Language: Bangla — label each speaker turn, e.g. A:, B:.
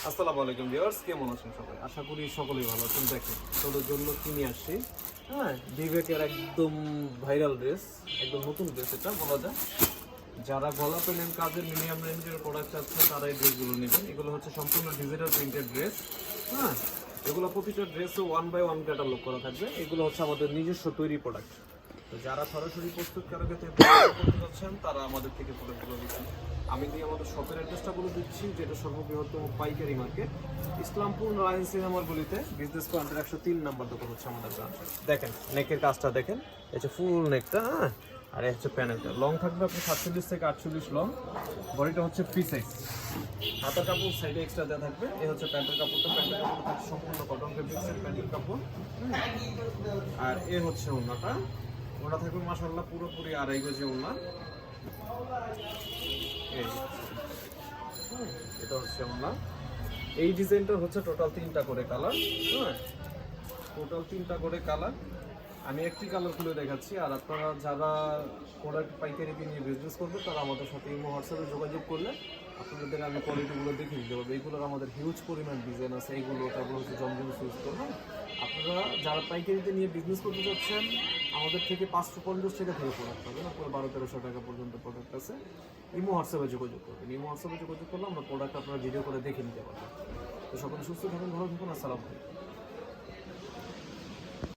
A: আসসালামু আলাইকুম ভিউয়ার্স, কেমন আছেন সবাই? আশা করি সকলেই ভালো আছেন। দেখেন তোদের জন্য কিনে আসছি, হ্যাঁ, বিবেকের একদম ভাইরাল ড্রেস, একদম নতুন ড্রেস এটা বলা যায়। যারা গলা পেলেন কাজের মিনিমাম রেঞ্জের প্রোডাক্ট আছেন তারা এই ড্রেসগুলো নেবেন। এগুলো হচ্ছে সম্পূর্ণ ডিজিটাল প্রিন্টেড ড্রেস, হ্যাঁ। এগুলো প্রতিটা ড্রেসও 1 বাই 1 ক্যাটালগ করা থাকবে। এগুলো হচ্ছে আমাদের নিজস্ব তৈরি প্রোডাক্ট। তো যারা সরাসরি প্রস্তুতকারকের থেকে করতে যাচ্ছেন তারা আমাদের থেকে প্রোডাক্টগুলো নিচ্ছেন। আমি দিয়ে আমাদের শপের অ্যাড্রেসটা বলে দিচ্ছি, যেটা সর্ববৃহত্তম পাইকারি মার্কেট, ইসলামপুর নারায়ণ সিনেমার গলিতে বিজনেস পয়েন্টের 103 নাম্বার দোকান হচ্ছে আমাদের ব্রাঞ্চ। দেখেন নেকের কাজটা দেখেন, এটা ফুল নেকটা, হ্যাঁ। আর এই হচ্ছে প্যানেলটা লং থাকবে আপনি 47 থেকে 48 লং। বডিটা হচ্ছে ফ্রি সাইজ। হাতার কাপড় সাইডে এক্সট্রা দেওয়া থাকবে। এই হচ্ছে প্যান্টের কাপড়টা, প্যান্টের কাপড় থাকছে সম্পূর্ণ কটন ফেব্রিক্সের প্যান্টের কাপড়। আর এ হচ্ছে ওড়নাটা, ওটা থাকবে মাশাআল্লাহ পুরোপুরি 2.5 গজ ওড়না। এটা হচ্ছে ওড়না। এই ডিজাইনটা হচ্ছে টোটাল 3টা করে কালার, হ্যাঁ, টোটাল 3টা করে কালার। আমি একটি কালার খুলে দেখাচ্ছি। আর আপনারা যারা প্রোডাক্ট পাইকারি নিয়ে বিজনেস করবে তারা আমাদের সাথে ইমো হোয়াটসঅ্যাপে যোগাযোগ করলে আপনাদের আমি কোয়ালিটিগুলো দেখে দিতে পারবো। এইগুলোর আমাদের হিউজ পরিমাণ ডিজাইন আছে। এইগুলো তারপর হচ্ছে জমজম সুইচ করবো। আপনারা যারা পাইকারিতে নিয়ে বিজনেস করতে চাচ্ছেন আমাদের থেকে 550 টাকা থেকে প্রোডাক্ট পাবেন, পুরো 1200-1300 টাকা পর্যন্ত প্রোডাক্ট আছে। ইমো হোয়াটসঅ্যাপে যোগাযোগ করবেন। ইমো হোয়াটসঅ্যাপে যোগাযোগ করলে আমরা প্রোডাক্ট আপনারা ভিডিও করে দেখে নিতে পারবেন। তো সকলে সুস্থ থাকুন, ভালো থাকুন, আসসালামু আলাইকুম।